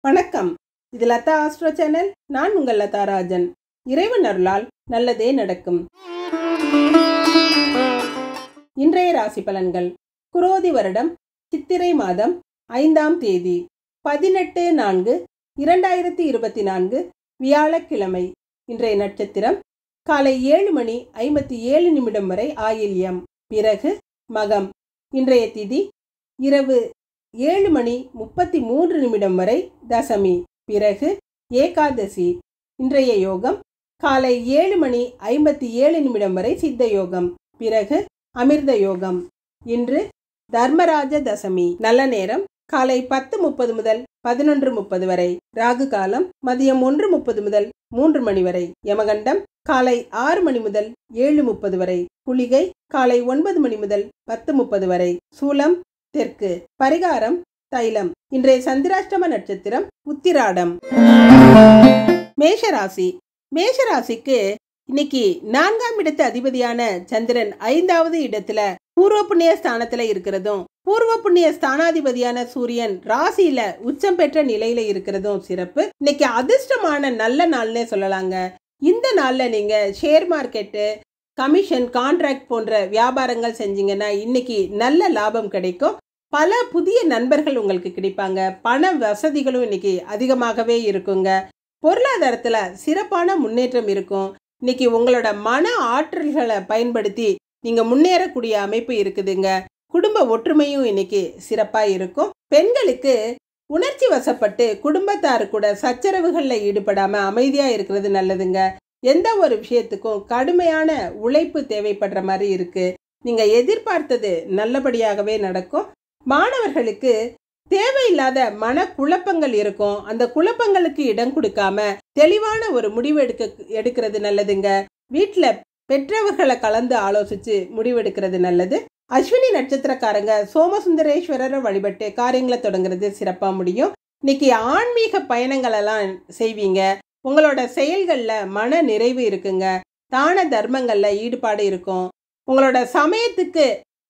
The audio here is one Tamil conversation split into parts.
வணக்கம். இது லதா ஆஸ்ட்ரோ சேனல். நான் உங்கள் லதா ராஜன். இறைவன் அருளால் நல்லதே நடக்கும். இன்றைய ராசி பலன்கள். குரோதி வருடம் சித்திரை மாதம் 5ஆம் தேதி 18/4/2024 வியாழக்கிழமை. இன்றைய நட்சத்திரம் காலை 7:57 வரை ஆயில்யம், பிறகு மகம். இன்றைய திதி இரவு 7:33 வரை தசமி, பிறகு ஏகாதசி. இன்றைய யோகம் காலை 7:57 வரை சித்த யோகம், பிறகு அமிர்த யோகம். இன்று தர்மராஜ தசமி. நல்ல நேரம் காலை 10:30 முதல் 11:30 வரை. ராகு காலம் மதியம் 1:30 முதல் 3 மணி வரை. யமகண்டம் காலை 6 மணி முதல் 7:30 வரை. குளிகை காலை 9 மணி முதல் 10:30 வரை. சூலம் தெற்கு. பரிகாரம் தைலம். இன்றைய சந்திராஷ்டம நட்சத்திரம் உத்திராடம். மேஷராசி. மேஷராசிக்கு இன்னைக்கு 4ஆம் இடத்து அதிபதியான சந்திரன் 5வது இடத்துல பூர்வ புண்ணிய ஸ்தானத்துல இருக்கிறதும், பூர்வ புண்ணிய ஸ்தானாதிபதியான சூரியன் ராசியில உச்சம் பெற்ற நிலையில இருக்கிறதும் சிறப்பு. இன்னைக்கு அதிர்ஷ்டமான நல்ல நாள்னே சொல்லலாங்க. இந்த நாள்ல நீங்க ஷேர் மார்க்கெட்டு, கமிஷன், கான்ட்ராக்ட் போன்ற வியாபாரங்கள் செஞ்சீங்கன்னா இன்னைக்கு நல்ல லாபம் கிடைக்கும். பல புதிய நண்பர்கள் உங்களுக்கு கிடைப்பாங்க. பண வசதிகளும் இன்னைக்கு அதிகமாகவே இருக்குங்க. பொருளாதாரத்துல சிறப்பான முன்னேற்றம் இருக்கும். இன்னைக்கு உங்களோட மன ஆற்றல்களை பயன்படுத்தி நீங்க முன்னேறக்கூடிய அமைப்பு இருக்குதுங்க. குடும்ப ஒற்றுமையும் இன்னைக்கு சிறப்பா இருக்கும். பெண்களுக்கு உணர்ச்சி வசப்பட்டு குடும்பத்தாரு கூட சச்சரவுகள்ல ஈடுபடாம அமைதியா இருக்கிறது நல்லதுங்க. எந்த ஒரு விஷயத்துக்கும் கடுமையான உழைப்பு தேவைப்படுற மாதிரி இருக்கு. நீங்க எதிர்பார்த்தது நல்லபடியாகவே நடக்கும். மாணவர்களுக்கு தேவையில்லாத மன குழப்பங்கள் இருக்கும். அந்த குழப்பங்களுக்கு இடம் கொடுக்காம தெளிவான ஒரு முடிவு எடுக்கிறது நல்லதுங்க. வீட்டுல பெற்றவர்களை கலந்து ஆலோசிச்சு முடிவெடுக்கிறது நல்லது. அஸ்வினி நட்சத்திரக்காரங்க சோமசுந்தரேஸ்வரரை வழிபட்டு காரியங்களை தொடங்குறது சிறப்பா முடியும். இன்னைக்கு ஆன்மீக பயணங்கள் எல்லாம் செய்வீங்க. உங்களோட செயல்கள்ல மன நிறைவு இருக்குங்க. தான தர்மங்கள்ல ஈடுபாடு இருக்கும். உங்களோட சமயத்துக்கு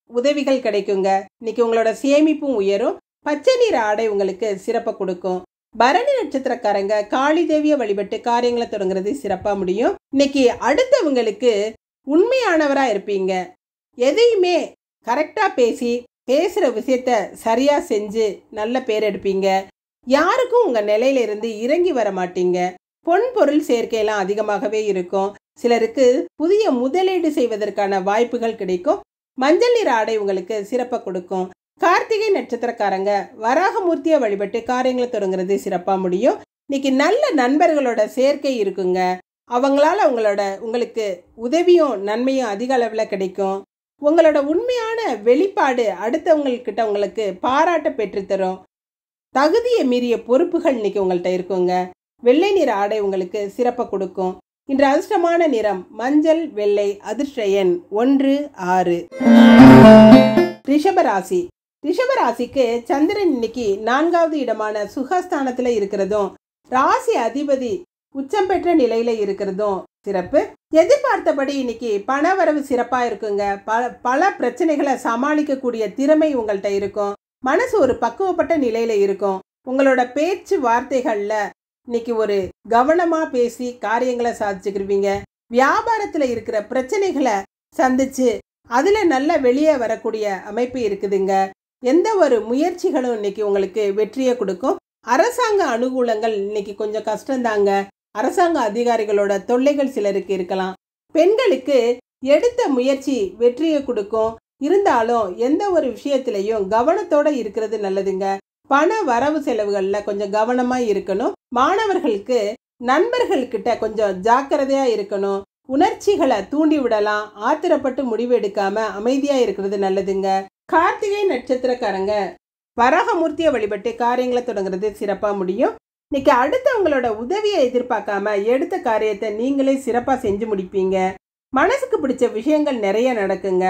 உதவிகள் கிடைக்குங்க. இன்னைக்கு உங்களோட சேமிப்பும் உயரும். பச்சை நிற ஆடை உங்களுக்கு சிறப்பை கொடுக்கும். பரணி நட்சத்திரக்காரங்க காளி தேவியை வழிபட்டு காரியங்களை தொடங்குறது சிறப்பா முடியும். இன்னைக்கு அடுத்தவங்களுக்கு உண்மையானவரா இருப்பீங்க. எதையுமே கரெக்டா பேசி பேசுற விஷயத்த சரியா செஞ்சு நல்ல பேர் எடுப்பீங்க. யாருக்கும் உங்க நிலையில இருந்து இறங்கி வர மாட்டீங்க. பொன் பொருள் சேர்க்கையெல்லாம் அதிகமாகவே இருக்கும். சிலருக்கு புதிய முதலீடு செய்வதற்கான வாய்ப்புகள் கிடைக்கும். மஞ்சள் நிற ஆடை உங்களுக்கு சிறப்பை கொடுக்கும். கார்த்திகை நட்சத்திரக்காரங்க வராகமூர்த்தியை வழிபட்டு காரியங்களை தொடங்குறது சிறப்பா முடியும். இன்னைக்கு நல்ல நண்பர்களோட சேர்க்கை இருக்குங்க. அவங்களால உங்களுக்கு உதவியும் நன்மையும் அதிக அளவுல கிடைக்கும். உங்களோட உண்மையான வெளிப்பாடு அடுத்தவங்கக்கிட்ட உங்களுக்கு பாராட்ட பெற்றுத்தரும். தகுதியை மீறிய பொறுப்புகள் இன்னைக்கு உங்கள்கிட்ட இருக்குங்க. வெள்ளை நிற ஆடை உங்களுக்கு சிறப்பை கொடுக்கும். இன்று அதிர்ஷ்டமான நிறம் மஞ்சள், வெள்ளை. அதிர்ஷ்ட எண் 1, 6. ரிஷபராசி. ரிஷபராசிக்கு சந்திரன் இன்னைக்கு 4வது இடமான சுகஸ்தானத்துல இருக்கிறதும், ராசி அதிபதி உச்சம் பெற்ற நிலையில இருக்கிறதும் சிறப்பு. எதிர்பார்த்தபடி இன்னைக்கு பண வரவு சிறப்பா இருக்குங்க. பல பிரச்சனைகளை சமாளிக்கக்கூடிய திறமை உங்கள்கிட்ட இருக்கும். மனசு ஒரு பக்குவப்பட்ட நிலையில இருக்கும். உங்களோட பேச்சு வார்த்தைகள்ல இன்னைக்கு ஒரு கவனமா பேசி காரியங்களை சாதிச்சுக்கிருவீங்க. வியாபாரத்துல இருக்கிற பிரச்சனைகளை சந்திச்சு அதுல நல்ல வெளியே வரக்கூடிய அமைப்பு இருக்குதுங்க. எந்த ஒரு முயற்சிகளும் இன்னைக்கு உங்களுக்கு வெற்றியை கொடுக்கும். அரசாங்க அனுகூலங்கள் இன்னைக்கு கொஞ்சம் கஷ்டம்தாங்க. அரசாங்க அதிகாரிகளோட தொல்லைகள் சிலருக்கு இருக்கலாம். பெண்களுக்கு எடுத்த முயற்சி வெற்றியை கொடுக்கும். இருந்தாலும் எந்த ஒரு விஷயத்திலையும் கவனத்தோட இருக்கிறது நல்லதுங்க. பண வரவு செலவுகள்ல கொஞ்சம் கவனமா இருக்கணும். மாணவர்களுக்கு நண்பர்கள்கிட்ட கொஞ்சம் ஜாக்கிரதையா இருக்கணும். உணர்ச்சிகளை தூண்டி விடலாம். ஆத்திரப்பட்டு முடிவு எடுக்காம அமைதியா இருக்கிறது நல்லதுங்க. கார்த்திகை நட்சத்திரக்காரங்க வராகமூர்த்தியை வழிபட்டு காரியங்களை தொடங்குறது சிறப்பா முடியும். இன்னைக்கு அடுத்தவங்களோட உதவியை எதிர்பார்க்காம எடுத்த காரியத்தை நீங்களே சிறப்பா செஞ்சு முடிப்பீங்க. மனசுக்கு பிடிச்ச விஷயங்கள் நிறைய நடக்குங்க.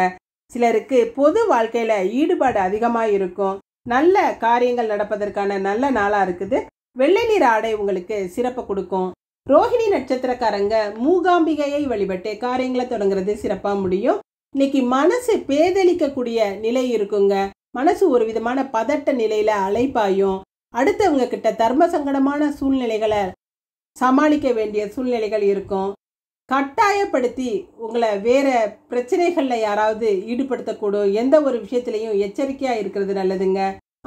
சிலருக்கு பொது வாழ்க்கையில ஈடுபாடு அதிகமா இருக்கும். நல்ல காரியங்கள் நடப்பதற்கான நல்ல நாளா இருக்குது. வெள்ளை நிற ஆடை உங்களுக்கு சிறப்பை கொடுக்கும். ரோஹிணி நட்சத்திரக்காரங்க மூகாம்பிகையை வழிபட்டு காரியங்களை தொடங்குறது சிறப்பா முடியும். இன்னைக்கு மனசு பேதலிக்கக்கூடிய நிலை இருக்குங்க. மனசு ஒரு விதமான பதட்ட நிலையில அலைப்பாயும். அடுத்தவங்க கிட்ட தர்ம சங்கடமான சூழ்நிலைகளை சமாளிக்க வேண்டிய சூழ்நிலைகள் இருக்கும். கட்டாயப்படுத்தி உங்களை வேற பிரச்சனைகளில் யாராவது ஈடுபடுத்தக்கூடும். எந்த ஒரு விஷயத்திலையும் எச்சரிக்கையாக இருக்கிறது நல்லதுங்க.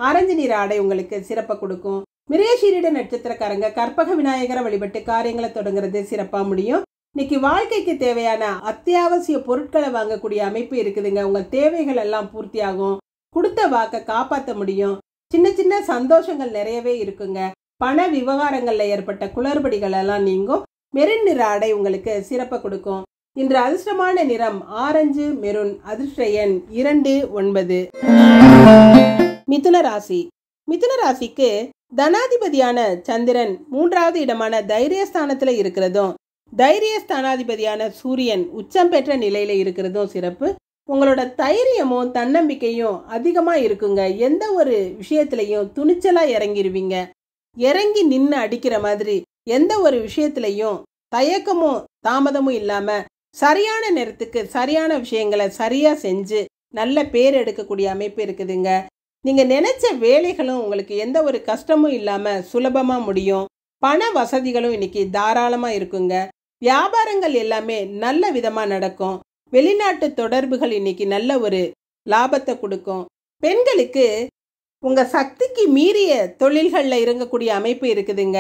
ஆரஞ்சு நிற ஆடை உங்களுக்கு சிறப்பை கொடுக்கும். மிருகசீரிட நட்சத்திரக்காரங்க கற்பக விநாயகரை வழிபட்டு காரியங்களை தொடங்குறது சிறப்பாக முடியும். இன்னைக்கு வாழ்க்கைக்கு தேவையான அத்தியாவசிய பொருட்களை வாங்கக்கூடிய அமைப்பு இருக்குதுங்க. உங்கள் தேவைகள் எல்லாம் பூர்த்தி ஆகும். கொடுத்த வாக்கை காப்பாற்ற முடியும். சின்ன சின்ன சந்தோஷங்கள் நிறையவே இருக்குங்க. பண விவகாரங்களில் ஏற்பட்ட குளறுபடிகள் எல்லாம் நீங்கும். மெரூன் நிற ஆடை உங்களுக்கு சிறப்பை கொடுக்கும். இன்று அதிர்ஷ்டமான நிறம் ஆரஞ்சு மெரூன். அதிர்ஷ்ட எண் 29. மிதுன ராசி. மிதுன ராசிக்கு தனாதிபதியான சந்திரன் 3வது இடமான தைரியஸ்தானத்தில் இருக்கிறதும் தைரியஸ்தானாதிபதியான சூரியன் உச்சம் பெற்ற நிலையில இருக்கிறதும் சிறப்பு. உங்களோட தைரியமும் தன்னம்பிக்கையும் அதிகமாக இருக்குங்க. எந்த ஒரு விஷயத்திலையும் துணிச்சலாக இறங்கிடுவீங்க. இறங்கி நின்று அடிக்கிற மாதிரி எந்த ஒரு விஷயத்திலையும் தயக்கமும் தாமதமும் இல்லாமல் சரியான நேரத்துக்கு சரியான விஷயங்களை சரியாக செஞ்சு நல்ல பேர் எடுக்கக்கூடிய அமைப்பு இருக்குதுங்க. நீங்கள் நினச்ச வேலைகளும் உங்களுக்கு எந்த ஒரு கஷ்டமும் இல்லாமல் சுலபமாக முடியும். பண வசதிகளும் இன்னைக்கு தாராளமாக இருக்குங்க. வியாபாரங்கள் எல்லாமே நல்ல விதமாக நடக்கும். வெளிநாட்டு தொடர்புகள் இன்னைக்கு நல்ல ஒரு லாபத்தை கொடுக்கும். பெண்களுக்கு உங்கள் சக்திக்கு மீறிய தொழில்களில் இறங்கக்கூடிய அமைப்பு இருக்குதுங்க.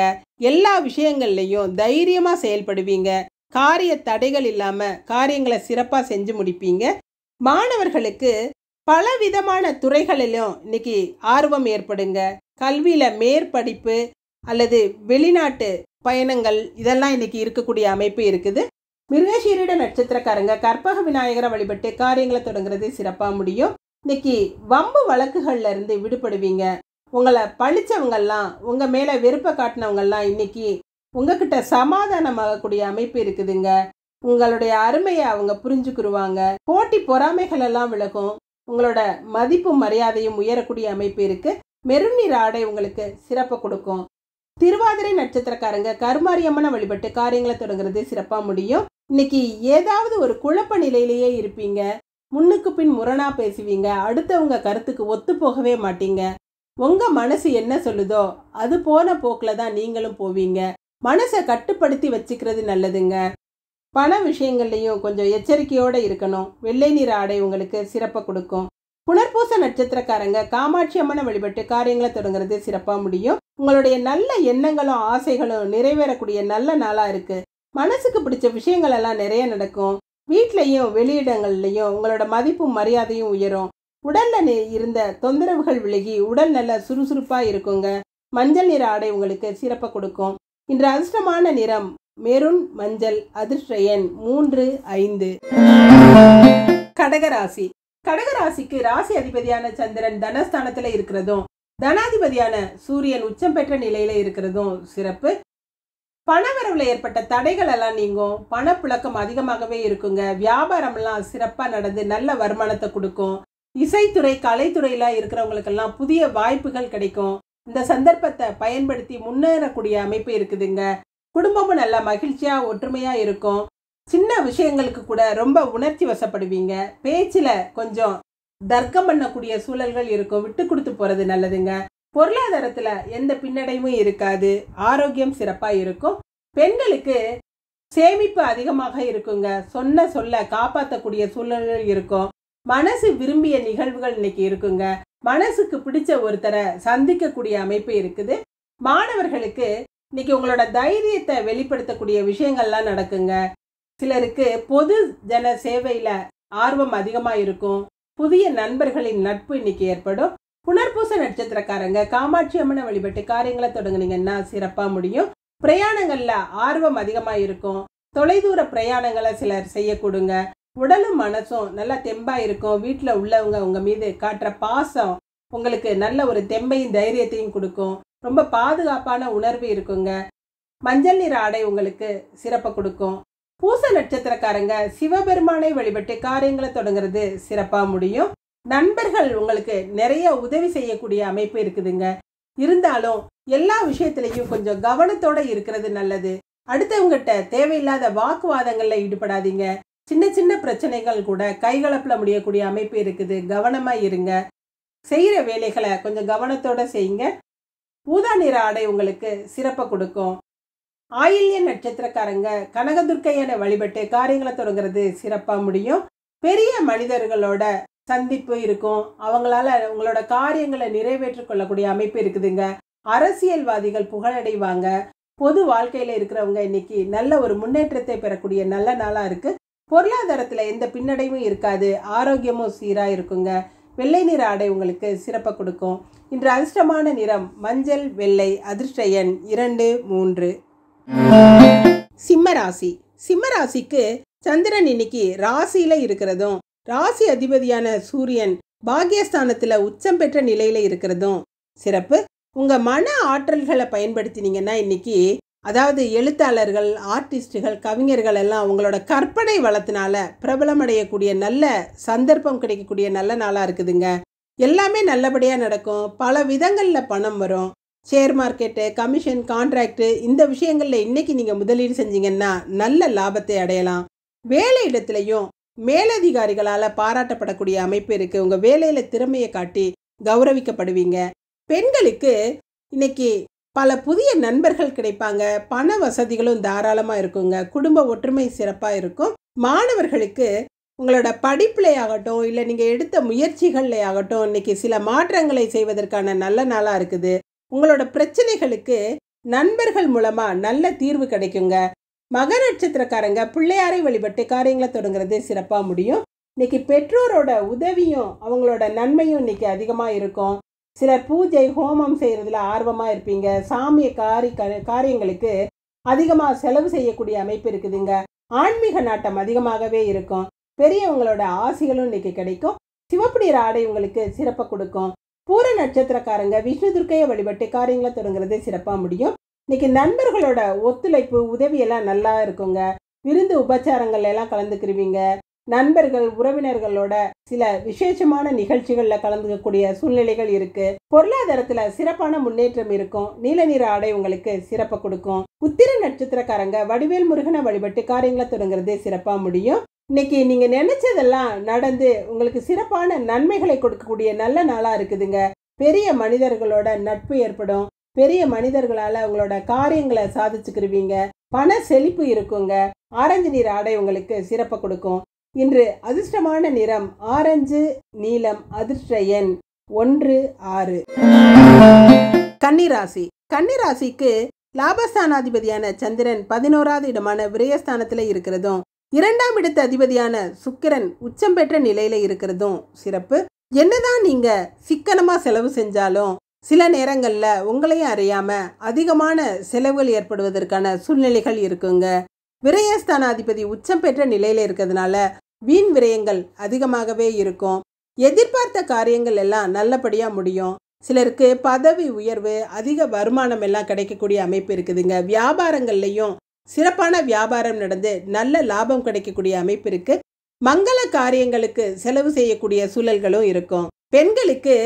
எல்லா விஷயங்கள்லையும் தைரியமாக செயல்படுவீங்க. காரிய தடைகள் இல்லாமல் காரியங்களை சிறப்பாக செஞ்சு முடிப்பீங்க. மாணவர்களுக்கு பல விதமான துறைகளிலும் இன்னைக்கு ஆர்வம் ஏற்படுங்க. கல்வியில் மேற்படிப்பு அல்லது வெளிநாட்டு பயணங்கள் இதெல்லாம் இன்னைக்கு இருக்கக்கூடிய அமைப்பு இருக்குது. மிருகசீரிட நட்சத்திரக்காரங்க கற்பக விநாயகரை வழிபட்டு காரியங்களை தொடங்குறது சிறப்பாக முடியும். இன்னைக்கு வம்பு வழக்குகள்ல இருந்து விடுபடுவீங்க. உங்களை பழிச்சவங்கெல்லாம் உங்கள் மேலே வெறுப்பை காட்டினவங்கெல்லாம் இன்னைக்கு உங்ககிட்ட சமாதானமாகக்கூடிய அமைப்பு இருக்குதுங்க. உங்களுடைய அருமையை அவங்க புரிஞ்சுக்கிடுவாங்க. போட்டி பொறாமைகள் எல்லாம் விலகும். உங்களோட மதிப்பும் மரியாதையும் உயரக்கூடிய அமைப்பு இருக்கு. மெரூன் நிற ஆடை உங்களுக்கு சிறப்பை கொடுக்கும். திருவாதிரை நட்சத்திரக்காரங்க கருமாரியம்மனை வழிபட்டு காரியங்களை தொடங்குறது சிறப்பாக முடியும். இன்னைக்கு ஏதாவது ஒரு குழப்ப நிலையிலேயே இருப்பீங்க. முன்னுக்கு பின் முரணா பேசுவீங்க. அடுத்தவங்க கருத்துக்கு ஒத்து போகவே மாட்டீங்க. உங்க மனசு என்ன சொல்லுதோ அது போன போக்கில் தான் நீங்களும் போவீங்க. மனசை கட்டுப்படுத்தி வச்சுக்கிறது நல்லதுங்க. பண விஷயங்கள்லையும் கொஞ்சம் எச்சரிக்கையோடு இருக்கணும். வெள்ளை நிற ஆடை உங்களுக்கு சிறப்பை கொடுக்கும். புனர்பூச நட்சத்திரக்காரங்க காமாட்சி அம்மனை வழிபட்டு காரியங்களை தொடங்குறது சிறப்பாக முடியும். உங்களுடைய நல்ல எண்ணங்களும் ஆசைகளும் நிறைவேறக்கூடிய நல்ல நாளாக இருக்கு. மனசுக்கு பிடிச்ச விஷயங்கள் எல்லாம் நிறைய நடக்கும். வீட்லையும் வெளியிடங்கள்லையும் உங்களோட மதிப்பும் மரியாதையும் உயரும். உடல்ல இருந்த தொந்தரவுகள் விலகி உடல் நல்ல சுறுசுறுப்பாக இருக்குங்க. மஞ்சள் நிற ஆடை உங்களுக்கு சிறப்பை கொடுக்கும். இன்று அதிர்ஷ்டமான நிறம் மெரூன் மஞ்சள். அதிர்ஷ்ட எண் 3, 5. கடகராசி. கடகராசிக்கு ராசி அதிபதியான சந்திரன் தனஸ்தானத்துல இருக்கிறதும் தனாதிபதியான சூரியன் உச்சம் பெற்ற நிலையில இருக்கிறதும் சிறப்பு. பணவரவுல ஏற்பட்ட தடைகள் எல்லாம் நீங்கும். பணப்புழக்கம் அதிகமாகவே இருக்குங்க. வியாபாரம் எல்லாம் சிறப்பா நடந்து நல்ல வருமானத்தை கொடுக்கும். இசைத்துறை கலைத்துறையில இருக்கிறவங்களுக்கெல்லாம் புதிய வாய்ப்புகள் கிடைக்கும். இந்த சந்தர்ப்பத்தை பயன்படுத்தி முன்னேறக்கூடிய அமைப்பு இருக்குதுங்க. குடும்பமும் நல்ல மகிழ்ச்சியா ஒற்றுமையா இருக்கும். சின்ன விஷயங்களுக்கு கூட ரொம்ப உணர்ச்சி வசப்படுவீங்க. பேச்சுல கொஞ்சம் தர்க்கம் பண்ணக்கூடிய சூழல்கள் இருக்கும். விட்டு கொடுத்து போறது நல்லதுங்க. பொருளாதாரத்துல எந்த பின்னடைவும் இருக்காது. ஆரோக்கியம் சிறப்பா இருக்கும். பெண்களுக்கு சேமிப்பு அதிகமாக இருக்குங்க. சொன்ன சொல்ல காப்பாற்றக்கூடிய சூழல்கள் இருக்கும். மனசு விரும்பிய நிகழ்வுகள் இன்னைக்கு இருக்குங்க. மனசுக்கு பிடிச்ச ஒருத்தரை சந்திக்கக்கூடிய அமைப்பு இருக்குது. மாணவர்களுக்கு இன்னைக்கு உங்களோட தைரியத்தை வெளிப்படுத்தக்கூடிய விஷயங்கள்லாம் நடக்குங்க. சிலருக்கு பொது ஜன சேவையில ஆர்வம் அதிகமா இருக்கும். புதிய நண்பர்களின் நட்பு இன்னைக்கு ஏற்படும். புனர்பூச நட்சத்திரக்காரங்க காமாட்சி அம்மனை வழிபட்டு காரியங்களை தொடங்குனீங்கன்னா சிறப்பா முடியும். பிரயாணங்கள்ல ஆர்வம் அதிகமா இருக்கும். தொலைதூர பிரயாணங்களை சிலர் செய்யக்கூடுங்க. உடலும் மனசும் நல்லா தெம்பா இருக்கும். வீட்டில் உள்ளவங்க உங்க மீது காட்டுற பாசம் உங்களுக்கு நல்ல ஒரு தெம்பையும் தைரியத்தையும் கொடுக்கும். ரொம்ப பாதுகாப்பான உணர்வு இருக்குங்க. மஞ்சள் நிற ஆடை உங்களுக்கு சிறப்பை கொடுக்கும். பூச நட்சத்திரக்காரங்க சிவபெருமானை வழிபட்டு காரியங்களை தொடங்குறது சிறப்பா முடியும். நண்பர்கள் உங்களுக்கு நிறைய உதவி செய்யக்கூடிய அமைப்பு இருக்குதுங்க. இருந்தாலும் எல்லா விஷயத்திலையும் கொஞ்சம் கவனத்தோட இருக்கிறது நல்லது. அடுத்தவங்கிட்ட தேவையில்லாத வாக்குவாதங்கள்ல ஈடுபடாதீங்க. சின்ன சின்ன பிரச்சனைகள் கூட கைகலப்புல முடியக்கூடிய அமைப்பு இருக்குது. கவனமா இருங்க. செய்யற வேலைகளை கொஞ்சம் கவனத்தோட செய்யுங்க. ஊதா நிற ஆடை உங்களுக்கு சிறப்பை கொடுக்கும். ஆயில்ய நட்சத்திரக்காரங்க கனகதுர்க்கையனை வழிபட்டு காரியங்களை தொடங்குறது சிறப்பா முடியும். பெரிய மனிதர்களோட சந்திப்பு இருக்கும். அவங்களால உங்களோட காரியங்களை நிறைவேற்றிக் கொள்ளக்கூடிய அமைப்பு இருக்குதுங்க. அரசியல்வாதிகள் புகழடைவாங்க. பொது வாழ்க்கையில இருக்கிறவங்க இன்னைக்கு நல்ல ஒரு முன்னேற்றத்தை பெறக்கூடிய நல்ல நாளா இருக்கு. பொருளாதாரத்துல எந்த பின்னடைவும் இருக்காது. ஆரோக்கியமும் சீரா இருக்குங்க. வெள்ளை நிற ஆடை உங்களுக்கு சிறப்பை கொடுக்கும். இன்று அதிர்ஷ்டமான நிறம் மஞ்சள், வெள்ளை. அதிர்ஷ்ட எண் 2, 3. சிம்மராசி. சிம்மராசிக்கு சந்திரன் இன்னைக்கு ராசியில இருக்கிறதும், ராசி அதிபதியான சூரியன் பாக்கியஸ்தானத்துல உச்சம் பெற்ற நிலையில இருக்கிறதும் சிறப்பு. உங்க மன ஆற்றல்களை பயன்படுத்தினீங்கன்னா இன்னைக்கு, அதாவது எழுத்தாளர்கள், ஆர்டிஸ்டுகள், கவிஞர்கள் எல்லாம் உங்களோட கற்பனை வளத்தினால பிரபலமடையக்கூடிய நல்ல சந்தர்ப்பம் கிடைக்கக்கூடிய நல்ல நாளா இருக்குதுங்க. எல்லாமே நல்லபடியா நடக்கும். பல விதங்கள்ல பணம் வரும். ஷேர் மார்க்கெட்டு, கமிஷன், கான்ட்ராக்டு, இந்த விஷயங்கள்ல இன்னைக்கு நீங்க முதலீடு செஞ்சீங்கன்னா நல்ல லாபத்தை அடையலாம். வேலை இடத்துலையும் மேலதிகாரிகளால பாராட்டப்படக்கூடிய அமைப்பு இருக்கு. உங்க வேலையில திறமையை காட்டி கௌரவிக்கப்படுவீங்க. பெண்களுக்கு இன்னைக்கு பல புதிய நண்பர்கள் கிடைப்பாங்க. பண வசதிகளும் தாராளமா இருக்குங்க. குடும்ப ஒற்றுமை சிறப்பா இருக்கும். மாணவர்களுக்கு உங்களோட படிப்பிலே ஆகட்டும், இல்லை நீங்க எடுத்த முயற்சிகள்ல ஆகட்டும், இன்னைக்கு சில மாற்றங்களை செய்வதற்கான நல்ல நாளா இருக்குது. உங்களோட பிரச்சனைகளுக்கு நண்பர்கள் மூலமா நல்ல தீர்வு கிடைக்குங்க. மக நட்சத்திரக்காரங்க பிள்ளையாரை வழிபட்டு காரியங்களை தொடங்குறது சிறப்பா முடியும். இன்னைக்கு பெற்றோரோட உதவியும் அவங்களோட நன்மையும் இன்னைக்கு அதிகமா இருக்கும். சிலர் பூஜை, ஹோமம் செய்யறதுல ஆர்வமா இருப்பீங்க. சாமிய காரியங்களுக்கு அதிகமா செலவு செய்யக்கூடிய அமைப்பு இருக்குதுங்க. ஆன்மீக நாட்டம் அதிகமாகவே இருக்கும். பெரியவங்களோட ஆசைகளும் இன்னைக்கு கிடைக்கும். சிவப்பு நிற ஆடை உங்களுக்கு சிறப்பை கொடுக்கும். பூர நட்சத்திரக்காரங்க விஷ்ணு துர்க்கையை வழிபட்டு காரியங்களை தொடங்குறது சிறப்பா முடியும். இன்னைக்கு நண்பர்களோட ஒத்துழைப்பு, உதவி எல்லாம் நல்லா இருக்குங்க. விருந்து உபச்சாரங்கள் எல்லாம் கலந்துக்கிருவீங்க. நண்பர்கள், உறவினர்களோட சில விசேஷமான நிகழ்ச்சிகள்ல கலந்துக்கக்கூடிய சூழ்நிலைகள் இருக்கு. பொருளாதாரத்துல சிறப்பான முன்னேற்றம் இருக்கும். நீல நிற ஆடை உங்களுக்கு சிறப்பை கொடுக்கும். உத்திர நட்சத்திரக்காரங்க வடிவேல் முருகனை வழிபட்டு காரியங்களை தொடங்குறது சிறப்பா முடியும். இன்னைக்கு நீங்க நினைச்சதெல்லாம் நடந்து உங்களுக்கு சிறப்பான நன்மைகளை கொடுக்கக்கூடிய நல்ல நாளா இருக்குதுங்க. பெரிய மனிதர்களோட நட்பு ஏற்படும். பெரிய மனிதர்களால உங்களோட காரியங்களை சாதிச்சுக்கிருவீங்க. பண செழிப்பு இருக்குங்க. ஆரஞ்சு நிற ஆடை உங்களுக்கு சிறப்பை கொடுக்கும். இன்று அதிர்ஷ்டமான நிறம் ஆரஞ்சு, நீலம். அதிர்ஷ்ட எண் 1, 6. கன்னிராசி. கன்னிராசிக்கு லாபஸ்தானாதிபதியான சந்திரன் 11வது இடமான விரயஸ்தானத்துல இருக்கிறதும், 2ஆம் இடத்து அதிபதியான சுக்கிரன் உச்சம் பெற்ற நிலையில இருக்கிறதும் சிறப்பு. என்னதான் நீங்க சிக்கனமா செலவு செஞ்சாலும் சில நேரங்கள்ல உங்களையும் அறியாம அதிகமான செலவுகள் ஏற்படுவதற்கான சூழ்நிலைகள் இருக்குங்க. விரயஸ்தானாதிபதி உச்சம் பெற்ற நிலையில இருக்கிறதுனால வீண் விரயங்கள் அதிகமாகவே இருக்கும். எதிர்பார்த்த காரியங்கள் எல்லாம் நல்லபடியா முடியும். சிலருக்கு பதவி உயர்வு, அதிக வருமானம் எல்லாம் கிடைக்கக்கூடிய அமைப்பு இருக்குதுங்க. வியாபாரங்கள்லையும் சிறப்பான வியாபாரம் நடந்து நல்ல லாபம் கிடைக்கக்கூடிய அமைப்பு இருக்கு. மங்கள காரியங்களுக்கு செலவு செய்யக்கூடிய சூழல்களும் இருக்கும். பெண்களுக்கு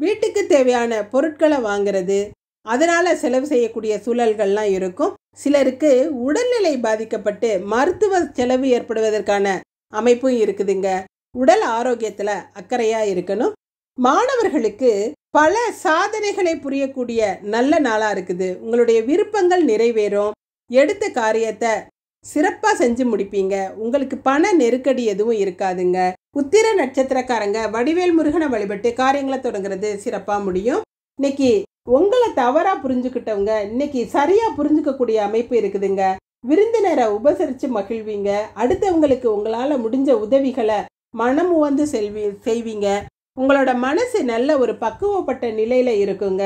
வீட்டுக்கு தேவையான பொருட்களை வாங்குறது, அதனால செலவு செய்யக்கூடிய சூழல்கள்லாம் இருக்கும். சிலருக்கு உடல்நிலை பாதிக்கப்பட்டு மருத்துவ செலவு ஏற்படுவதற்கான அமைப்பும் இருக்குதுங்க. உடல் ஆரோக்கியத்துல அக்கறையா இருக்கணும். மாணவர்களுக்கு பல சாதனைகளை புரியக்கூடிய நல்ல நாளா இருக்குது. உங்களுடைய விருப்பங்கள் நிறைவேறும். எடுத்த காரியத்தை சிறப்பா செஞ்சு முடிப்பீங்க. உங்களுக்கு பண நெருக்கடி எதுவும் இருக்காதுங்க. உத்திர நட்சத்திரக்காரங்க வடிவேல் முருகனை வழிபட்டு காரியங்களை தொடங்குறது சிறப்பா முடியும். இன்னைக்கு உங்களை தவறா புரிஞ்சுக்கிட்டவங்க இன்னைக்கு சரியா புரிஞ்சுக்கக்கூடிய அமைப்பு இருக்குதுங்க. விருந்தினரை உபசரிச்சு மகிழ்வீங்க. அடுத்தவங்களுக்கு உங்களால முடிஞ்ச உதவிகளை மனம் உவந்து செய்வீங்க. உங்களோட மனசு நல்ல ஒரு பக்குவப்பட்ட நிலையில இருக்குங்க.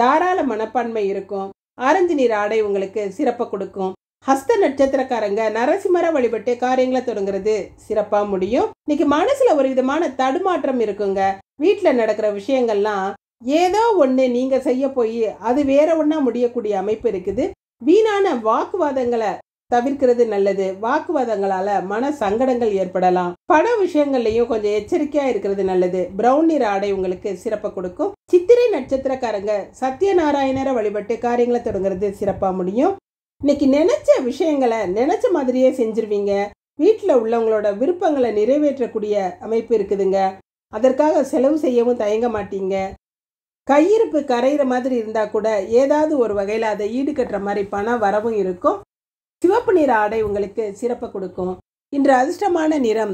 தாராள மனப்பான்மை இருக்கும். ஆரஞ்சு நிற ஆடை உங்களுக்கு சிறப்பை கொடுக்கும். ஹஸ்த நட்சத்திரக்காரங்க நரசிம்மரை வழிபட்டு காரியங்களை தொடங்குறது சிறப்பா முடியும். இன்னைக்கு மனசுல ஒரு விதமான தடுமாற்றம் இருக்குங்க. வீட்டுல நடக்கிற விஷயங்கள்லாம் ஏதோ ஒண்ணு நீங்க செய்ய போய் அது வேற ஒண்ணா முடியக்கூடிய அமைப்பு இருக்குது. வீணான வாக்குவாதங்களை தவிர்க்கிறது நல்லது. வாக்குவாதங்களால மன சங்கடங்கள் ஏற்படலாம். பண விஷயங்கள்லயும் கொஞ்சம் எச்சரிக்கையா இருக்கிறது நல்லது. பிரவுன் நிற ஆடை உங்களுக்கு சிறப்பை கொடுக்கும். சித்திரை நட்சத்திரக்காரங்க சத்யநாராயணரை வழிபட்டு காரியங்களை தொடங்குறது சிறப்பா முடியும். இன்னைக்கு நினைச்ச விஷயங்களை நினைச்ச மாதிரியே செஞ்சிருவீங்க. வீட்டுல உள்ளவங்களோட விருப்பங்களை நிறைவேற்றக்கூடிய அமைப்பு இருக்குதுங்க. அதற்காக செலவு செய்யவும் தயங்க மாட்டீங்க. கையிருப்பு கரையிற மாதிரி இருந்தா கூட ஏதாவது ஒரு வகையில் அதை ஈடுகட்டுற மாதிரி பண வரவும் இருக்கும். சிவப்பு நிற ஆடை உங்களுக்கு சிறப்பு கொடுக்கும். இன்று அதிர்ஷ்டமான நிறம்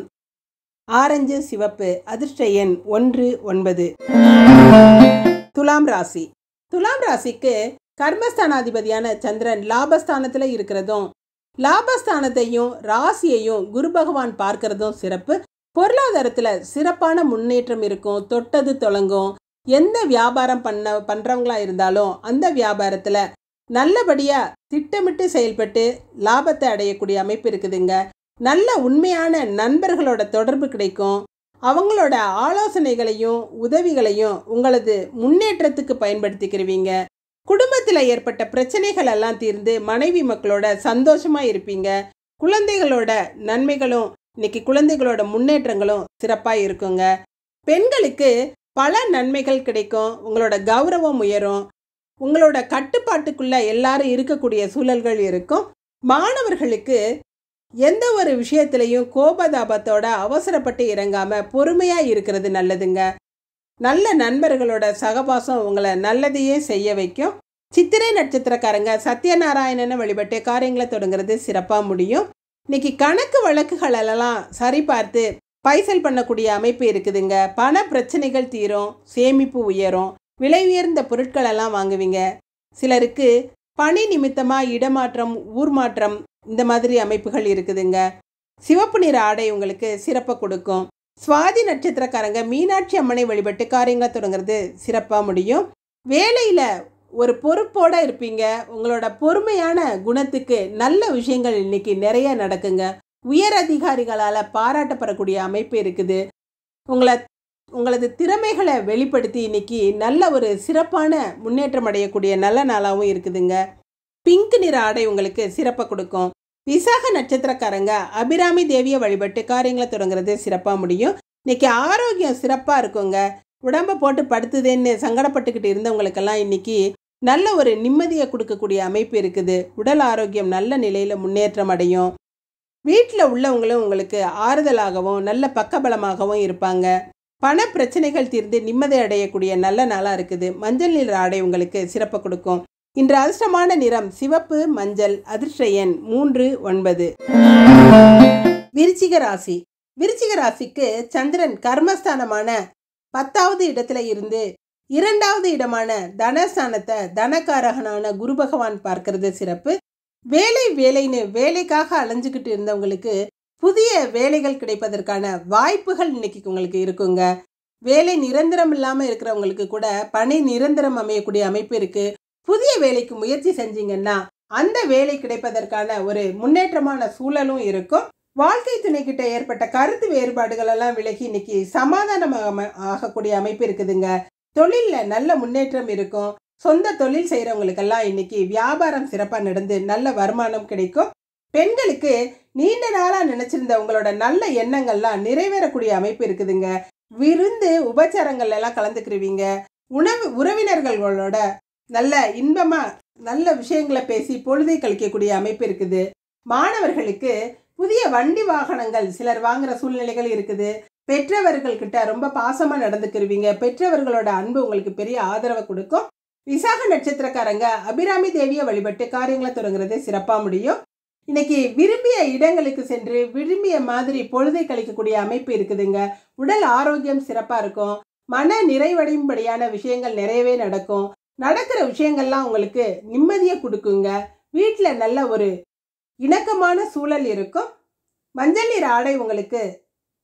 ஆரஞ்சு சிவப்பு. அதிர்ஷ்ட எண் 1 9. துலாம் ராசி. துலாம் ராசிக்கு கர்மஸ்தானாதிபதியான சந்திரன் லாபஸ்தானத்தில் இருக்கிறதும் லாபஸ்தானத்தையும் ராசியையும் குரு பகவான் பார்க்கறதும் சிறப்பு. பொருளாதாரத்தில் சிறப்பான முன்னேற்றம் இருக்கும். தொட்டது தொடங்கும். எந்த வியாபாரம் பண்றவங்களா இருந்தாலும் அந்த வியாபாரத்தில் நல்லபடியாக திட்டமிட்டு செயல்பட்டு லாபத்தை அடையக்கூடிய அமைப்பு இருக்குதுங்க. நல்ல உண்மையான நண்பர்களோட தொடர்பு கிடைக்கும். அவங்களோட ஆலோசனைகளையும் உதவிகளையும் உங்களது முன்னேற்றத்துக்கு பயன்படுத்திக்கிறவீங்க. குடும்பத்தில் ஏற்பட்ட பிரச்சனைகள் எல்லாம் தீர்ந்து மனைவி மக்களோட சந்தோஷமாக இருப்பீங்க. குழந்தைகளோட நன்மைகளும் இன்னைக்கு குழந்தைகளோட முன்னேற்றங்களும் சிறப்பாக இருக்குங்க. பெண்களுக்கு பல நன்மைகள் கிடைக்கும். உங்களோட கௌரவம் உயரும். உங்களோட கட்டுப்பாட்டுக்குள்ள எல்லாரும் இருக்கக்கூடிய சூழல்கள் இருக்கும். மாணவர்களுக்கு எந்த ஒரு விஷயத்திலையும் கோபதாபத்தோட அவசரப்பட்டு இறங்காம பொறுமையா இருக்கிறது நல்லதுங்க. நல்ல நண்பர்களோட சகவாசம் உங்களை நல்லதையே செய்ய வைக்கும். சித்திரை நட்சத்திரக்காரங்க சத்யநாராயணனை வழிபட்டு காரியங்களை தொடங்குறது சிறப்பா முடியும். இன்னைக்கு கணக்கு வழக்குகள் எல்லாம் சரிபார்த்து பைசல் பண்ணக்கூடிய அமைப்பு இருக்குதுங்க. பண பிரச்சனைகள் தீரும். சேமிப்பு உயரும். விலை உயர்ந்த பொருட்கள் எல்லாம் வாங்குவீங்க. சிலருக்கு பணி நிமித்தமாக இடமாற்றம் ஊர் மாற்றம் இந்த மாதிரி அமைப்புகள் இருக்குதுங்க. சிவப்பு நிற ஆடை உங்களுக்கு சிறப்பை கொடுக்கும். சுவாதி நட்சத்திரக்காரங்க மீனாட்சி அம்மனை வழிபட்டு காரியங்களை தொடங்குறது சிறப்பாக முடியும். வேலையில் ஒரு பொறுப்போடு இருப்பீங்க. உங்களோட பொறுமையான குணத்துக்கு நல்ல விஷயங்கள் இன்னைக்கு நிறைய நடக்குங்க. உயர் அதிகாரிகளால் பாராட்டப்படக்கூடிய அமைப்பு இருக்குது. உங்களது திறமைகளை வெளிப்படுத்தி இன்னைக்கு நல்ல ஒரு சிறப்பான முன்னேற்றம் அடையக்கூடிய நல்ல நாளாகவும் இருக்குதுங்க. பிங்க் நிற ஆடை உங்களுக்கு சிறப்பை கொடுக்கும். விசாக நட்சத்திரக்காரங்க அபிராமி தேவியை வழிபட்டு காரியங்களை தொடங்குறது சிறப்பாக முடியும். இன்னைக்கு ஆரோக்கியம் சிறப்பாக இருக்குங்க. உடம்பை போட்டு படுத்துதேன்னு சங்கடப்பட்டுக்கிட்டு இருந்தவங்களுக்கெல்லாம் இன்னைக்கு நல்ல ஒரு நிம்மதியை கொடுக்கக்கூடிய அமைப்பு இருக்குது. உடல் ஆரோக்கியம் நல்ல நிலையில் முன்னேற்றம் அடையும். வீட்டில் உள்ளவங்களும் உங்களுக்கு ஆறுதலாகவும் நல்ல பக்கபலமாகவும் இருப்பாங்க. பண பிரச்சனைகள் தீர்ந்து நிம்மதி அடையக்கூடிய நல்ல நாளாக இருக்குது. மஞ்சள் நிற ஆடை உங்களுக்கு சிறப்பு கொடுக்கும். இன்று அதிர்ஷ்டமான நிறம் சிவப்பு மஞ்சள். அதிர்ஷ்ட எண் 3 9. விருச்சிக ராசி. விருச்சிக ராசிக்கு சந்திரன் கர்மஸ்தானமான 10வது இடத்துல இருந்து 2வது இடமான தனஸ்தானத்தை தனகாரகனான குரு பகவான் பார்க்கறது சிறப்பு. வேலைன்னு வேலைக்காக அலைஞ்சுக்கிட்டு இருந்தவங்களுக்கு புதிய வேலைகள் கிடைப்பதற்கான வாய்ப்புகள் இன்னைக்கு உங்களுக்கு இருக்குங்க. வேலை நிரந்தரம் இல்லாமல் இருக்கிறவங்களுக்கு கூட பணி நிரந்தரம் அமையக்கூடிய அமைப்பு இருக்கு. புதிய வேலைக்கு முயற்சி செஞ்சீங்கன்னா அந்த வேலை கிடைப்பதற்கான ஒரு முன்னேற்றமான சூழலும் இருக்கும். வாழ்க்கை துணை கிட்ட ஏற்பட்ட கருத்து வேறுபாடுகள் எல்லாம் விலகி இன்னைக்கு சமாதானமாக ஆகக்கூடிய அமைப்பு இருக்குதுங்க. தொழிலில் நல்ல முன்னேற்றம் இருக்கும். சொந்த தொழில் செய்கிறவங்களுக்கெல்லாம் இன்னைக்கு வியாபாரம் சிறப்பாக நடந்து நல்ல வருமானம் கிடைக்கும். பெண்களுக்கு நீண்ட நாளாக நினைச்சிருந்த உங்களோட நல்ல எண்ணங்கள்லாம் நிறைவேறக்கூடிய அமைப்பு இருக்குதுங்க. விருந்து உபச்சாரங்கள் எல்லாம் கலந்துக்கிருவீங்க. உறவினர்களோட நல்ல இன்பமா நல்ல விஷயங்களை பேசி பொழுதை கழிக்கக்கூடிய அமைப்பு இருக்குது. மாணவர்களுக்கு புதிய வண்டி வாகனங்கள் சிலர் வாங்குற சூழ்நிலைகள் இருக்குது. பெற்றவர்கள்கிட்ட ரொம்ப பாசமா நடந்துக்கிருவீங்க. பெற்றவர்களோட அன்பு உங்களுக்கு பெரிய ஆதரவை கொடுக்கும். விசாக நட்சத்திரக்காரங்க அபிராமி தேவியை வழிபட்டு காரியங்களை தொடங்குறது சிறப்பா முடியும். இன்னைக்கு விரும்பிய இடங்களுக்கு சென்று விரும்பிய மாதிரி பொழுதை கழிக்கக்கூடிய அமைப்பு இருக்குதுங்க. உடல் ஆரோக்கியம் சிறப்பா இருக்கும். மன நிறைவடையும்படியான விஷயங்கள் நிறையவே நடக்கும். நடக்கிற விஷயங்கள்லாம் உங்களுக்கு நிம்மதியை கொடுக்குங்க. வீட்டில் நல்ல ஒரு இணக்கமான சூழல் இருக்கும். மஞ்சள் நிற ஆடை உங்களுக்கு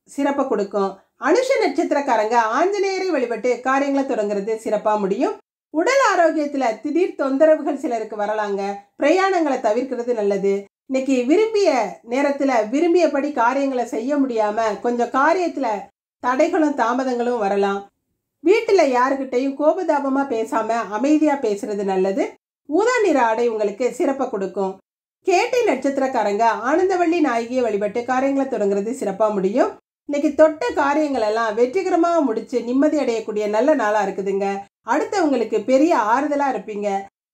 சிறப்பை கொடுக்கும். அனுஷ நட்சத்திரக்காரங்க ஆஞ்சநேயரை வழிபட்டு காரியங்களை தொடங்குறது சிறப்பாக முடியும். உடல் ஆரோக்கியத்தில் திடீர் தொந்தரவுகள் சிலருக்கு வரலாங்க. பிரயாணங்களை தவிர்க்கிறது நல்லது. இன்னைக்கு விரும்பிய நேரத்தில் விரும்பியபடி காரியங்களை செய்ய முடியாமல் கொஞ்சம் காரியத்தில் தடைகளும் தாமதங்களும் வரலாம். வீட்டில் யாருக்கிட்டையும் கோபதாபமாக பேசாமல் அமைதியாக பேசுறது நல்லது. ஊதா நிற ஆடை உங்களுக்கு சிறப்பை கொடுக்கும். கேட்டை நட்சத்திரக்காரங்க ஆனந்தவள்ளி நாயகியை வழிபட்டு காரியங்களை தொடங்குறது சிறப்பாக முடியும். இன்னைக்கு தொட்ட காரியங்கள் எல்லாம் வெற்றிகரமாக முடிச்சு நிம்மதி அடையக்கூடிய நல்ல நாளாக இருக்குதுங்க. அடுத்தவங்களுக்கு பெரிய ஆறுதலாக இருப்பீங்க.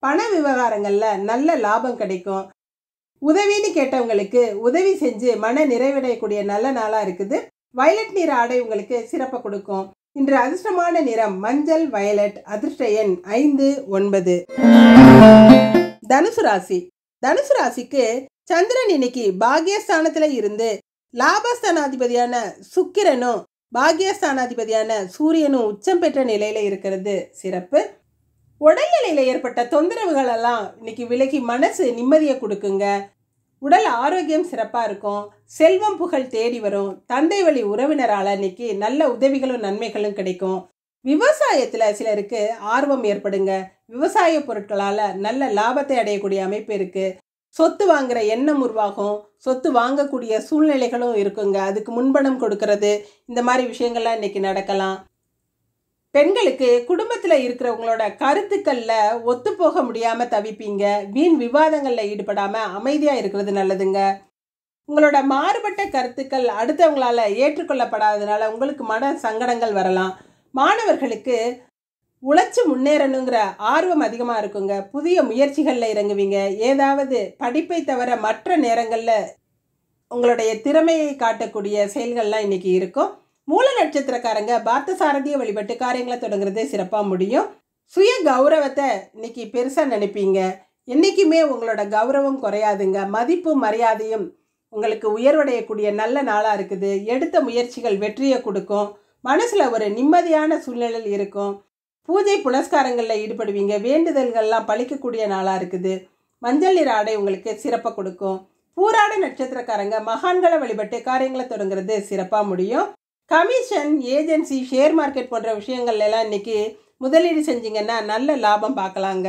பண விவகாரங்களில் நல்ல லாபம் கிடைக்கும். உதவின்னு கேட்டவங்களுக்கு உதவி செஞ்சு மன நிறைவடையக்கூடிய நல்ல நாளாக இருக்குது. வயலட் நிற ஆடை உங்களுக்கு சிறப்பை கொடுக்கும். இன்று அதிர்ஷ்டமான நிறம் மஞ்சள் வயலட். அதிர்ஷ்ட எண் 5, 9. தனுசு ராசி. தனுசு ராசிக்கு சந்திரன் இன்னைக்கு பாக்யஸ்தானத்துல இருந்து லாபஸ்தானாதிபதியான சுக்கிரனும் பாக்யஸ்தானாதிபதியான சூரியனும் உச்சம் பெற்ற நிலையில இருக்கிறது சிறப்பு. உடல்நிலையில ஏற்பட்ட தொந்தரவுகள் எல்லாம் இன்னைக்கு விலகி மனசு நிம்மதியை கொடுக்குங்க. உடல் ஆரோக்கியம் சிறப்பா இருக்கும். செல்வம் புகழ் தேடி வரும். தந்தை வழி உறவினரால இன்னைக்கு நல்ல உதவிகளும் நன்மைகளும் கிடைக்கும். விவசாயத்துல சிலருக்கு ஆர்வம் ஏற்படுங்க. விவசாய பொருட்களால நல்ல லாபத்தை அடையக்கூடிய அமைப்பு இருக்கு. சொத்து வாங்குற எண்ணம் உருவாகும். சொத்து வாங்கக்கூடிய சூழ்நிலைகளும் இருக்குங்க. அதுக்கு முன்பணம் கொடுக்கறது, இந்த மாதிரி விஷயங்கள்லாம் இன்னைக்கு நடக்கலாம். பெண்களுக்கு குடும்பத்துல இருக்கிறவங்களோட கருத்துக்கள்ல ஒத்து போக முடியாம தவிப்பீங்க. வீண் விவாதங்கள்ல ஈடுபடாம அமைதியா இருக்கிறது நல்லதுங்க. உங்களோட மாறுபட்ட கருத்துக்கள் அடுத்தவங்களால ஏற்றுக்கொள்ளப்படாததுனால உங்களுக்கு மன சங்கடங்கள் வரலாம். மாணவர்களுக்கு உழைச்சு முன்னேறணுங்கிற ஆர்வம் அதிகமா இருக்குங்க. புதிய முயற்சிகள்ல இறங்குவீங்க. ஏதாவது படிப்பை தவிர மற்ற நேரங்கள்ல உங்களுடைய திறமையை காட்டக்கூடிய செயல்கள்லாம் இன்னைக்கு இருக்கும். மூல நட்சத்திரக்காரங்க பார்த்த சாரதியை வழிபட்டு காரியங்களை தொடங்குறதே சிறப்பாக முடியும். சுய கௌரவத்தை இன்னைக்கு பெருசாக நினைப்பீங்க. என்றைக்குமே உங்களோட கௌரவம் குறையாதுங்க. மதிப்பும் மரியாதையும் உங்களுக்கு உயர்வடையக்கூடிய நல்ல நாளாக இருக்குது. எடுத்த முயற்சிகள் வெற்றியை கொடுக்கும். மனசில் ஒரு நிம்மதியான சூழ்நிலையில் இருக்கும். பூஜை புனஸ்காரங்களில் ஈடுபடுவீங்க. வேண்டுதல்கள்லாம் பழிக்கக்கூடிய நாளாக இருக்குது. மஞ்சள் நிற ஆடை உங்களுக்கு சிறப்பை கொடுக்கும். பூராட நட்சத்திரக்காரங்க மகான்களை வழிபட்டு காரியங்களை தொடங்குறது சிறப்பாக முடியும். கமிஷன், ஏஜென்சி, ஷேர் மார்க்கெட் போன்ற விஷயங்கள்ல எல்லாம் இன்னைக்கு முதலீடு செஞ்சீங்கன்னா நல்ல லாபம் பார்க்கலாங்க.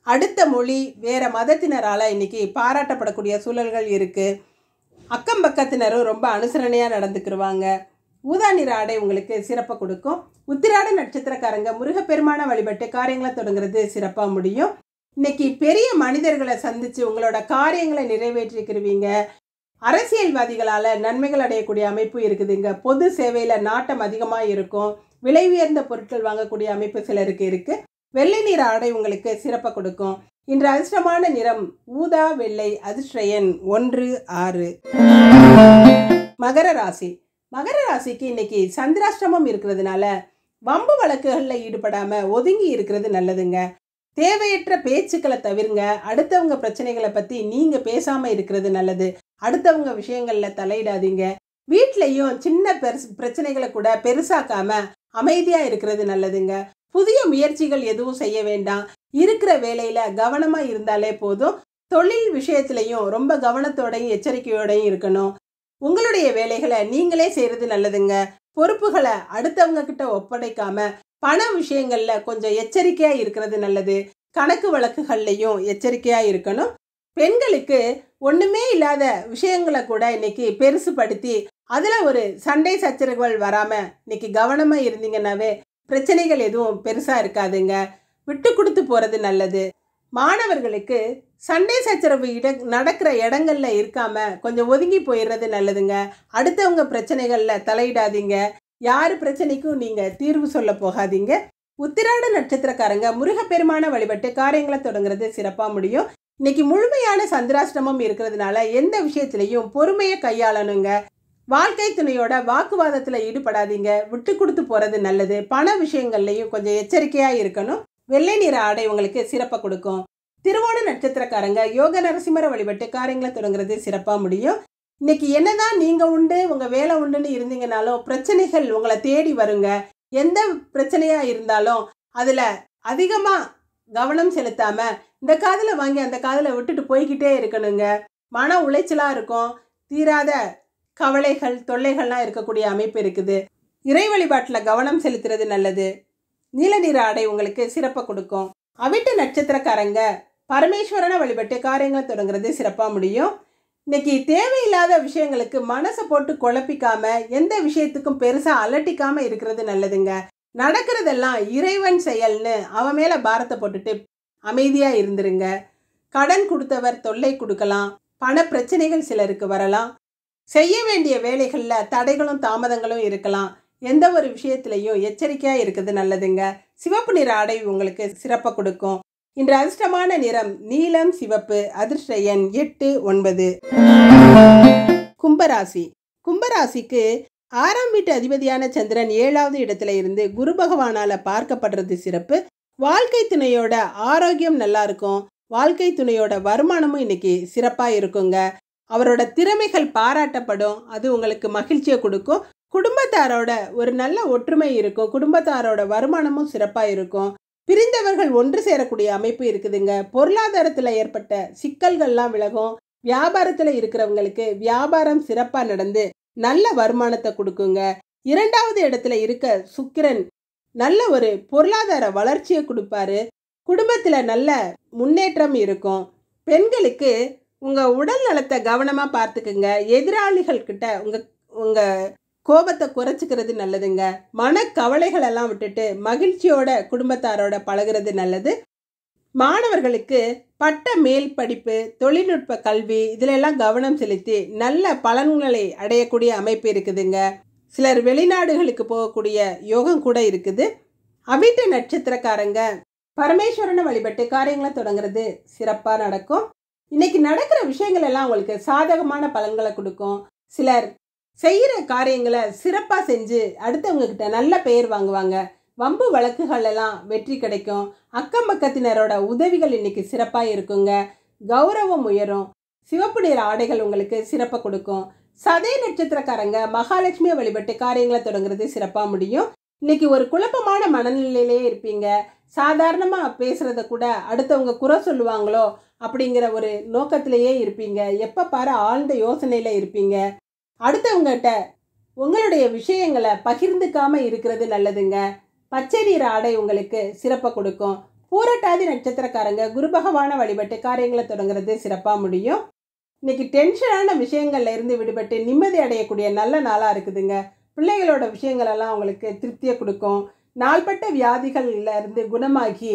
அடுத்த மொழி வேற மதத்தினரால் இன்னைக்கு பாராட்டப்படக்கூடிய சூழல்கள் இருக்கு. அக்கம் பக்கத்தினரும் ரொம்ப அனுசரணையாக நடந்துக்கிடுவாங்க. ஊதா நிற ஆடை உங்களுக்கு சிறப்பை கொடுக்கும். உத்திராட நட்சத்திரக்காரங்க முருகப்பெருமான வழிபட்டு காரியங்களை தொடங்குறது சிறப்பாக முடியும். இன்னைக்கு பெரிய மனிதர்களை சந்திச்சு உங்களோட காரியங்களை நிறைவேற்றிக்கிடுவீங்க. அரசியல்வாதிகளால் நன்மைகள் அடையக்கூடிய அமைப்பு இருக்குதுங்க. பொது சேவையில் நாட்டம் அதிகமாக இருக்கும். விலை உயர்ந்த பொருட்கள் வாங்கக்கூடிய அமைப்பு சிலருக்கு இருக்கு. வெள்ளை நிற ஆடை உங்களுக்கு சிறப்பை கொடுக்கும். இன்று அதிர்ஷ்டமான நிறம் ஊதா வெள்ளை. அதிர்ஷ்ட எண் 1, 6. மகர ராசி. மகர ராசிக்கு இன்னைக்கு சந்திராஷ்டமம் இருக்கிறதுனால வம்பு வழக்குகளில் ஈடுபடாம ஒதுங்கி இருக்கிறது நல்லதுங்க. தேவையற்ற பேச்சுக்களை தவிருங்க. அடுத்தவங்க பிரச்சனைகளை பற்றி நீங்கள் பேசாமல் இருக்கிறது நல்லது. அடுத்தவங்க விஷயங்களில் தலையிடாதீங்க. வீட்லையும் சின்ன பிரச்சனைகளை கூட பெருசாக்காம அமைதியாக இருக்கிறது நல்லதுங்க. புதிய முயற்சிகள் எதுவும் செய்ய வேண்டாம். இருக்கிற வேலையில் கவனமாக இருந்தாலே போதும். தொழில் விஷயத்துலையும் ரொம்ப கவனத்தோடையும் எச்சரிக்கையோடையும் இருக்கணும். உங்களுடைய வேலைகளை நீங்களே செய்கிறது நல்லதுங்க. பொறுப்புகளை அடுத்தவங்க கிட்ட ஒப்படைக்காம பண விஷயங்கள்ல கொஞ்சம் எச்சரிக்கையா இருக்கிறது நல்லது. கணக்கு வழக்குகள்லையும் எச்சரிக்கையா இருக்கணும். பெண்களுக்கு ஒண்ணுமே இல்லாத விஷயங்களை கூட இன்னைக்கு பெருசுபடுத்தி அதுல ஒரு சண்டை சச்சரவுகள் வராம இன்னைக்கு கவனமா இருந்தீங்கன்னாவே பிரச்சனைகள் எதுவும் பெருசா இருக்காதுங்க. விட்டு கொடுத்து போறது நல்லது. மாணவர்களுக்கு சண்டை சச்சரவு நடக்கிற இடங்கள்ல இருக்காம கொஞ்சம் ஒதுங்கி போயிடுறது நல்லதுங்க. அடுத்தவங்க பிரச்சனைகள்ல தலையிடாதீங்க. யாரு பிரச்சனைக்கும் நீங்க தீர்வு சொல்ல போகாதீங்க. உத்திராட நட்சத்திரக்காரங்க முருகப்பெருமான வழிபட்டு காரியங்களை தொடங்குறது சிறப்பா முடியும். இன்னைக்கு முழுமையான சந்திராஷ்டமம் இருக்கிறதுனால எந்த விஷயத்திலையும் பொறுமையை கையாளணுங்க. வாழ்க்கை துணையோட வாக்குவாதத்துல ஈடுபடாதீங்க. விட்டு கொடுத்து போறது நல்லது. பண விஷயங்கள்லையும் கொஞ்சம் எச்சரிக்கையா இருக்கணும். வெள்ளை நிற ஆடை உங்களுக்கு சிறப்பை கொடுக்கும். திருவோண நட்சத்திரக்காரங்க யோக நரசிம்மரை வழிபட்டு காரியங்களை தொடங்குறது சிறப்பா முடியும். இன்னைக்கு என்னதான் நீங்க உண்டு உங்க வேலை உண்டுன்னு இருந்தீங்கனாலும் பிரச்சனைகள் உங்களை தேடி வருங்க. எந்த பிரச்சனையா இருந்தாலும் அதுல அதிகமா கவனம் செலுத்தாம இந்த காதுல வாங்கி அந்த காதுல விட்டுட்டு போய்கிட்டே இருக்கணுங்க. மன உளைச்சலா இருக்கும். தீராத கவலைகள் தொல்லைகள்லாம் இருக்கக்கூடிய அமைப்பு இருக்குது. இறை வழிபாட்டுல கவனம் செலுத்துறது நல்லது. நீல நிற ஆடை உங்களுக்கு சிறப்பை கொடுக்கும். அவிட்ட நட்சத்திரக்காரங்க பரமேஸ்வரனை வழிபட்டு காரியங்களை தொடங்குறது சிறப்பா முடியும். இன்னைக்கு தேவையில்லாத விஷயங்களுக்கு மனசை போட்டு குழப்பிக்காம எந்த விஷயத்துக்கும் பெருசா அலட்டிக்காம இருக்கிறது நல்லதுங்க. நடக்கிறதெல்லாம் இறைவன் செயல்னு அவன் மேல பாரத்தை போட்டுட்டு அமைதியா இருந்துருங்க. கடன் கொடுத்தவர் தொல்லை கொடுக்கலாம். பண பிரச்சனைகள் சிலருக்கு வரலாம். செய்ய வேண்டிய வேலைகள்ல தடைகளும் தாமதங்களும் இருக்கலாம். எந்த ஒரு விஷயத்திலையும் எச்சரிக்கையா இருக்கிறது நல்லதுங்க. சிவப்பு நிற ஆடை உங்களுக்கு சிறப்பை கொடுக்கும். இன்று அதிர்ஷ்டமான நிறம் நீலம் சிவப்பு. அதிர்ஷ்ட எண் 8, 9. கும்பராசி. கும்பராசிக்கு 6ஆம் வீட்டு அதிபதியான சந்திரன் 7வது இடத்துல இருந்து குரு பகவானால பார்க்கப்படுறது சிறப்பு. வாழ்க்கை துணையோட ஆரோக்கியம் நல்லா இருக்கும். வாழ்க்கை துணையோட வருமானமும் இன்னைக்கு சிறப்பா இருக்குங்க. அவரோட திறமைகள் பாராட்டப்படும். அது உங்களுக்கு மகிழ்ச்சியை கொடுக்கும். குடும்பத்தாரோட ஒரு நல்ல ஒற்றுமை இருக்கும். குடும்பத்தாரோட வருமானமும் சிறப்பா இருக்கும். பிரிந்தவர்கள் ஒன்று சேரக்கூடிய அமைப்பு இருக்குதுங்க. பொருளாதாரத்துல ஏற்பட்ட சிக்கல்கள்லாம் விலகும். வியாபாரத்துல இருக்கிறவங்களுக்கு வியாபாரம் சிறப்பா நடந்து நல்ல வருமானத்தை கொடுக்குங்க. 2வது இடத்துல இருக்க சுக்கிரன் நல்ல ஒரு பொருளாதார வளர்ச்சியை கொடுப்பாரு. குடும்பத்துல நல்ல முன்னேற்றம் இருக்கும். பெண்களுக்கு உங்க உடல் நலத்தை கவனமா பார்த்துக்குங்க. எதிராளிகள் கிட்ட உங்க கோபத்தை குறைச்சிக்கிறது நல்லதுங்க. மனக்கவலைகள் எல்லாம் விட்டுட்டு மகிழ்ச்சியோட குடும்பத்தாரோட பழகிறது நல்லது. மாணவர்களுக்கு பட்ட மேல் படிப்பு, தொழில்நுட்ப கல்வி இதிலெல்லாம் கவனம் செலுத்தி நல்ல பலன்களை அடையக்கூடிய அமைப்பு இருக்குதுங்க. சிலர் வெளிநாடுகளுக்கு போகக்கூடிய யோகம் கூட இருக்குது. அவிட்ட நட்சத்திரக்காரங்க பரமேஸ்வரனை வழிபட்டு காரியங்களை தொடங்குறது சிறப்பாக நடக்கும். இன்னைக்கு நடக்கிற விஷயங்கள் எல்லாம் உங்களுக்கு சாதகமான பலன்களை கொடுக்கும். சிலர் செய்கிற காரியங்களை சிறப்பாக செஞ்சு அடுத்தவங்க கிட்ட நல்ல பெயர் வாங்குவாங்க. வம்பு வழக்குகள் எல்லாம் வெற்றி கிடைக்கும். அக்கம் பக்கத்தினரோட உதவிகள் இன்னைக்கு சிறப்பாக இருக்குங்க. கௌரவம் உயரும். சிவப்பு நிற ஆடைகள் உங்களுக்கு சிறப்பை கொடுக்கும். சதய நட்சத்திரக்காரங்க மகாலட்சுமியை வழிபட்டு காரியங்களை தொடங்குறது சிறப்பாக முடியும். இன்னைக்கு ஒரு குழப்பமான மனநிலையிலே இருப்பீங்க. சாதாரணமாக பேசுறத கூட அடுத்தவங்க குறை சொல்லுவாங்களோ அப்படிங்கிற ஒரு நோக்கத்திலேயே இருப்பீங்க. எப்போ பாரு ஆழ்ந்த யோசனையில் இருப்பீங்க. அடுத்தவங்ககிட்ட உங்களுடைய விஷயங்களை பகிர்ந்துக்காம இருக்கிறது நல்லதுங்க. பச்சை நிற ஆடை உங்களுக்கு சிறப்பை கொடுக்கும். பூரட்டாதி நட்சத்திரக்காரங்க குரு பகவானை வழிபட்டு காரியங்களை தொடங்குறது சிறப்பாக முடியும். இன்னைக்கு டென்ஷனான விஷயங்கள்ல இருந்து விடுபட்டு நிம்மதி அடையக்கூடிய நல்ல நாளாக இருக்குதுங்க. பிள்ளைகளோட விஷயங்கள் எல்லாம் உங்களுக்கு திருப்தியை கொடுக்கும். நாள்பட்ட வியாதிகள்ல இருந்து குணமாகி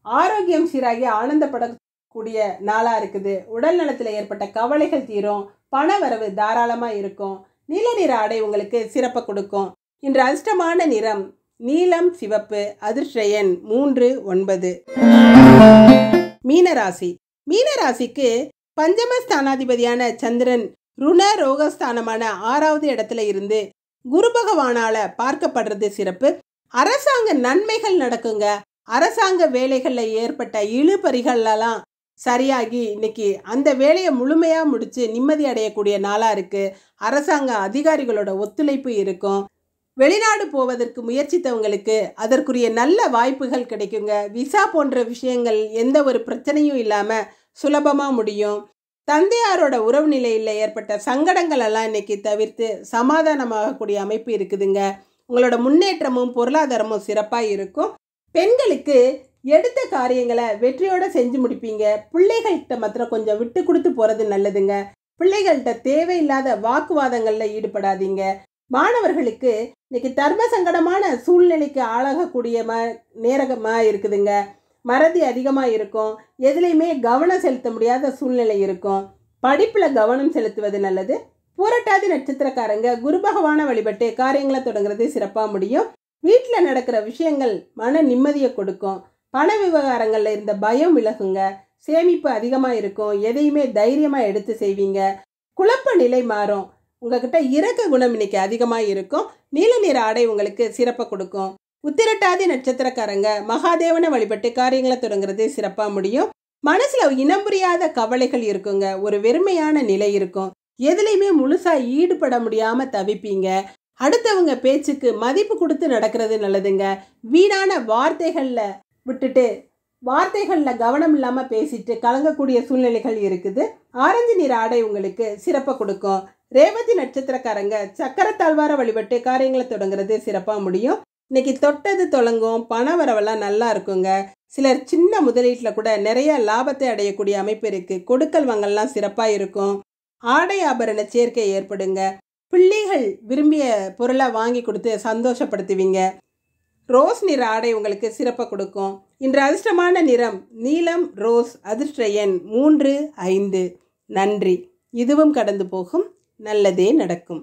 ஆரோக்கியம் சீராகி ஆனந்தப்படக்கூடிய நாளாக இருக்குது. உடல் நலத்தில் ஏற்பட்ட கவலைகள் தீரும். பண வரவு தாராளமாக இருக்கும். நீல நிற ஆடை உங்களுக்கு சிறப்பை கொடுக்கும். இன்று அதிர்ஷ்டமான நிறம் நீலம், சிவப்பு. அதிர்ஷ்ட எண் 3, 9. மீனராசி. மீனராசிக்கு பஞ்சமஸ்தானாதிபதியான சந்திரன் ருண ரோகஸ்தானமான 6வது இடத்துல இருந்து குரு பகவானால பார்க்கப்படுறது சிறப்பு. அரசாங்க நன்மைகள் நடக்குங்க. அரசாங்க வேலைகளில் ஏற்பட்ட இழுபறிகள்லாம் சரியாகி இன்னைக்கு அந்த வேலையை முழுமையாக முடித்து நிம்மதி அடையக்கூடிய நாளாக இருக்குது. அரசாங்க அதிகாரிகளோட ஒத்துழைப்பு இருக்கும். வெளிநாடு போவதற்கு முயற்சித்தவங்களுக்கு அதற்குரிய நல்ல வாய்ப்புகள் கிடைக்குங்க. விசா போன்ற விஷயங்கள் எந்த ஒரு பிரச்சனையும் இல்லாமல் சுலபமாக முடியும். தந்தையாரோட உறவு நிலையில் ஏற்பட்ட சங்கடங்கள் எல்லாம் இன்னைக்கு தவிர்த்து சமாதானமாகக்கூடிய அமைப்பு இருக்குதுங்க. உங்களோட முன்னேற்றமும் பொருளாதாரமும் சிறப்பாக இருக்கும். பெண்களுக்கு எடுத்த காரியங்களை வெற்றியோட செஞ்சு முடிப்பீங்க. பிள்ளைகள்கிட்ட மாத்திரம் கொஞ்சம் விட்டு கொடுத்து போகிறது நல்லதுங்க. பிள்ளைகள்கிட்ட தேவையில்லாத வாக்குவாதங்களில் ஈடுபடாதீங்க. மாணவர்களுக்கு இன்னைக்கு தர்ம சங்கடமான சூழ்நிலைக்கு ஆளாகக்கூடிய நேரமாக இருக்குதுங்க. மறதி அதிகமாக இருக்கும். எதுலேயுமே கவனம் செலுத்த முடியாத சூழ்நிலை இருக்கும். படிப்பில் கவனம் செலுத்துவது நல்லது. பூரட்டாதி நட்சத்திரக்காரங்க குரு பகவானை வழிபட்டு காரியங்களை தொடங்குறது சிறப்பாக முடியும். வீட்டில் நடக்கிற விஷயங்கள் மன நிம்மதியை கொடுக்கும். பண விவகாரங்களில் இருந்த பயம் விலகுங்க. சேமிப்பு அதிகமாக இருக்கும். எதையுமே தைரியமாக எடுத்து செய்வீங்க. குழப்ப நிலை மாறும். உங்ககிட்ட இரக்க குணம் இன்னைக்கு அதிகமாக இருக்கும். நீல நிற ஆடை உங்களுக்கு சிறப்பை கொடுக்கும். உத்திரட்டாதி நட்சத்திரக்காரங்க மகாதேவனை வழிபட்டு காரியங்களை தொடங்குறது சிறப்பாக முடியும். மனசில் இனம் புரியாத கவலைகள் இருக்குங்க. ஒரு வெறுமையான நிலை இருக்கும். எதுலையுமே முழுசாக ஈடுபட முடியாமல் தவிப்பீங்க. அடுத்தவங்க பேச்சுக்கு மதிப்பு கொடுத்து நடக்கிறது நல்லதுங்க. வீணான வார்த்தைகளில் விட்டுட்டு வார்த்தைகளில் கவனம் இல்லாமல் பேசிட்டு கலங்கக்கூடிய சூழ்நிலைகள் இருக்குது. ஆரஞ்சு நிற ஆடை உங்களுக்கு சிறப்பை கொடுக்கும். ரேவதி நட்சத்திரக்காரங்க சக்கரத்தாழ்வார வழிபட்டு காரியங்களை தொடங்குறது சிறப்பாக முடியும். இன்னைக்கு தொட்டது தொடங்கும். பண வரவெல்லாம் நல்லா இருக்குங்க. சிலர் சின்ன முதலீட்டில் கூட நிறைய லாபத்தை அடையக்கூடிய அமைப்பு இருக்குது. கொடுக்கல் வாங்கல்லாம் சிறப்பாக இருக்கும். ஆடை ஆபரண சேர்க்கை ஏற்படுங்க. பிள்ளைகள் விரும்பிய பொருளை வாங்கி கொடுத்து சந்தோஷப்படுத்துவீங்க. ரோஸ் நிற ஆடை உங்களுக்கு சிறப்பை கொடுக்கும். இன்று அதிர்ஷ்டமான நிறம் நீலம், ரோஸ். அதிர்ஷ்ட எண் 3, 5. நன்றி. இதுவும் கடந்து போகும். நல்லதே நடக்கும்.